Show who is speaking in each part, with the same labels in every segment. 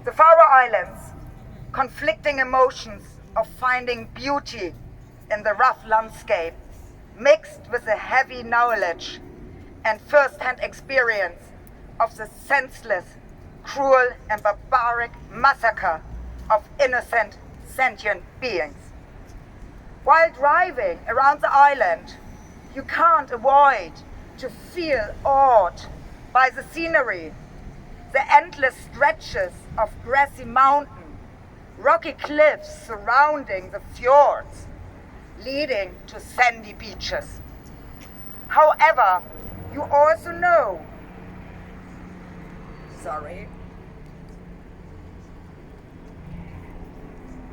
Speaker 1: The Faroe Islands, conflicting emotions of finding beauty in the rough landscape, mixed with the heavy knowledge and first-hand experience of the senseless, cruel and barbaric massacre of innocent sentient beings. While driving around the island, you can't avoid to feel awed by the scenery, the endless stretches of grassy mountain, rocky cliffs surrounding the fjords, leading to sandy beaches. However, you also know,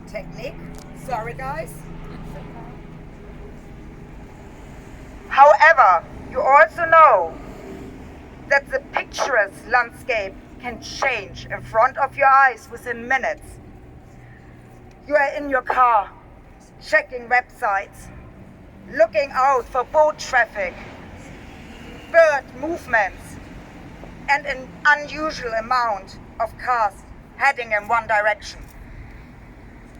Speaker 1: technique, sorry guys. However, you also know that the picturesque landscape can change in front of your eyes within minutes. You are in your car, checking websites, looking out for boat traffic, bird movements, and an unusual amount of cars heading in one direction.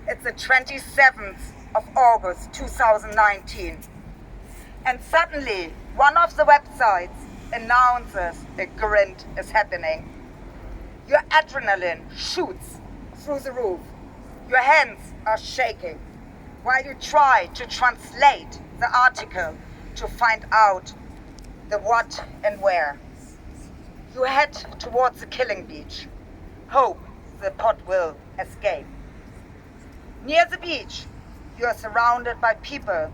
Speaker 1: It's the 27th of August 2019. And suddenly, one of the websites announces a grind is happening. Your adrenaline shoots through the roof. Your hands are shaking while you try to translate the article to find out the what and where. You head towards the killing beach. Hope the pod will escape. Near the beach, you are surrounded by people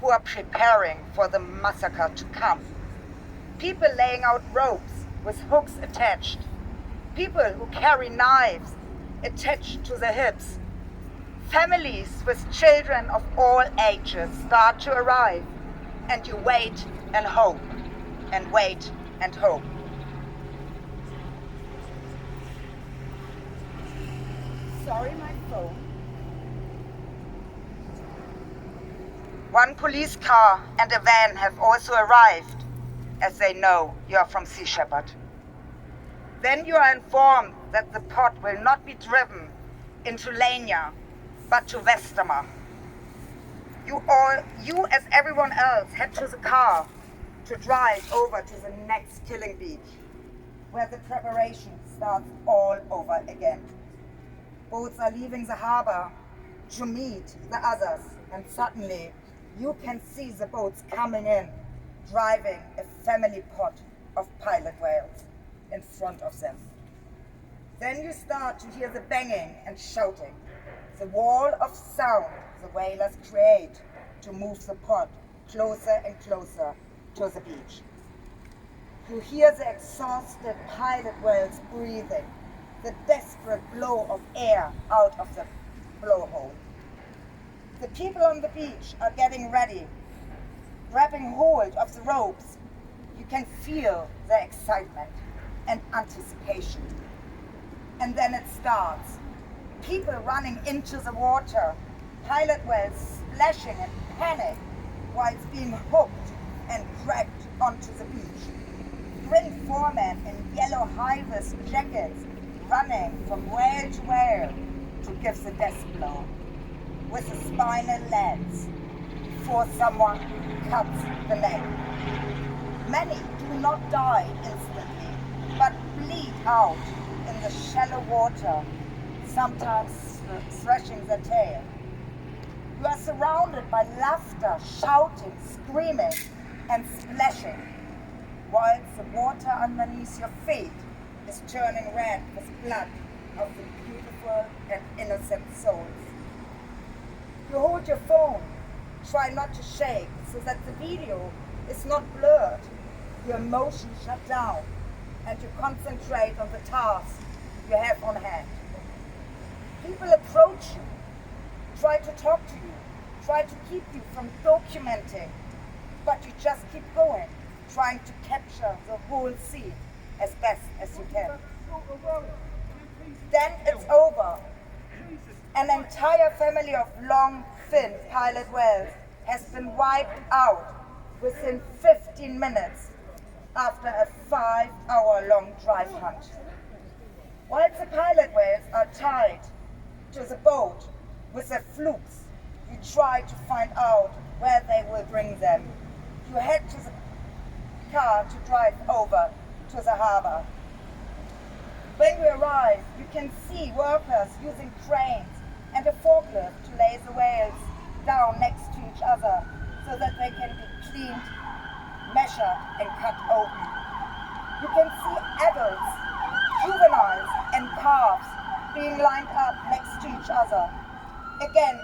Speaker 1: who are preparing for the massacre to come. People laying out ropes with hooks attached. People who carry knives attached to their hips. Families with children of all ages start to arrive, and you wait and hope, and wait and hope. Sorry, my phone. One police car and a van have also arrived, as they know you are from Sea Shepherd. Then you are informed that the pod will not be driven into Lania, but to Westermar. You as everyone else, head to the car to drive over to the next killing beach, where the preparation starts all over again. Boats are leaving the harbor to meet the others, and suddenly you can see the boats coming in, driving a family pod of pilot whales in front of them. Then you start to hear the banging and shouting, the wall of sound the whalers create to move the pod closer and closer to the beach. You hear the exhausted pilot whales breathing, the desperate blow of air out of the blowhole. The people on the beach are getting ready, grabbing hold of the ropes. You can feel the excitement and anticipation. And then it starts. People running into the water, pilot whales splashing in panic whilst being hooked and dragged onto the beach. Grim foremen in yellow high-vis jackets running from whale to whale to give the death blow with a spinal lance before someone cuts the neck. Many do not die instantly, but bleed out in the shallow water, sometimes thrashing their tail. You are surrounded by laughter, shouting, screaming, and splashing, whilst the water underneath your feet is turning red with blood of the beautiful and innocent souls. You hold your phone, try not to shake so that the video is not blurred. Your emotions shut down and you concentrate on the task you have on hand. People approach you, try to talk to you, try to keep you from documenting, but you just keep going, trying to capture the whole scene as best as you can. Then it's over. An entire family of long-fin pilot whales has been wiped out within 15 minutes after a 5-hour-long drive hunt. While the pilot whales are tied to the boat with their flukes, you try to find out where they will bring them. You head to the car to drive over to the harbor. When you arrive, you can see workers using cranes and a forklift to lay the whales down next to each other so that they can be cleaned, measured, and cut open. You can see adults, juveniles, and calves being lined up next to each other. Again,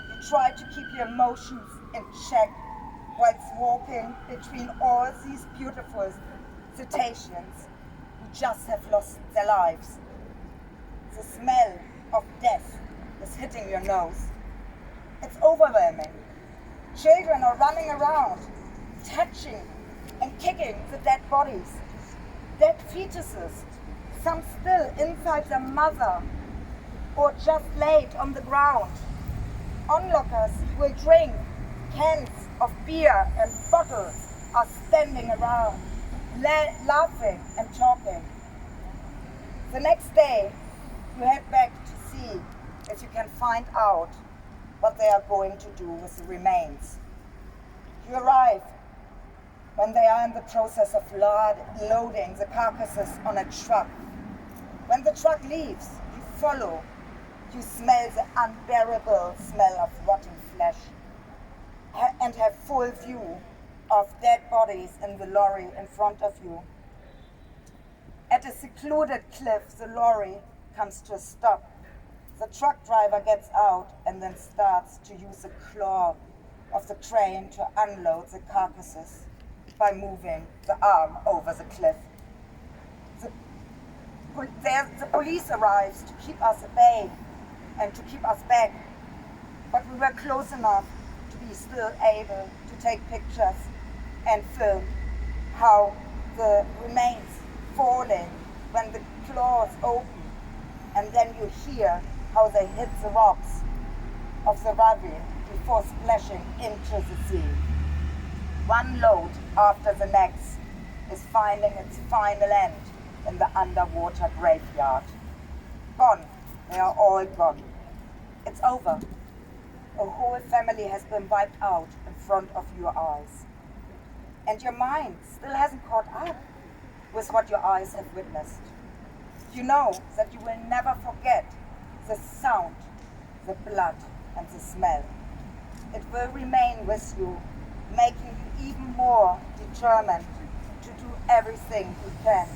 Speaker 1: you try to keep your emotions in check whilst walking between all these beautiful cetaceans who just have lost their lives. The smell of death is hitting your nose. It's overwhelming. Children are running around, touching and kicking the dead bodies. Dead fetuses, some still inside their mother or just laid on the ground. Onlookers will drink cans of beer and bottles are standing around, laughing and talking. The next day, you head back to see if you can find out what they are going to do with the remains. You arrive when they are in the process of loading the carcasses on a truck. When the truck leaves, you follow. You smell the unbearable smell of rotting flesh and have full view of dead bodies in the lorry in front of you. At a secluded cliff, the lorry comes to a stop. The truck driver gets out and then starts to use the claw of the crane to unload the carcasses by moving the arm over the cliff. The police arrives to keep us at bay and to keep us back, but we were close enough to be still able to take pictures and film how the remains falling when the claws open, and then you hear how they hit the rocks of the ravine before splashing into the sea. One load after the next is finding its final end in the underwater graveyard. Gone. They are all gone. It's over. A whole family has been wiped out in front of your eyes. And your mind still hasn't caught up with what your eyes have witnessed. You know that you will never forget the sound, the blood, and the smell. It will remain with you, making you even more determined to do everything you can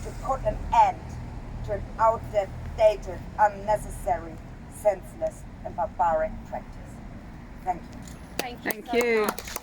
Speaker 1: to put an end to an outdated, unnecessary, senseless, and barbaric practice. Thank you.
Speaker 2: Thank you so much.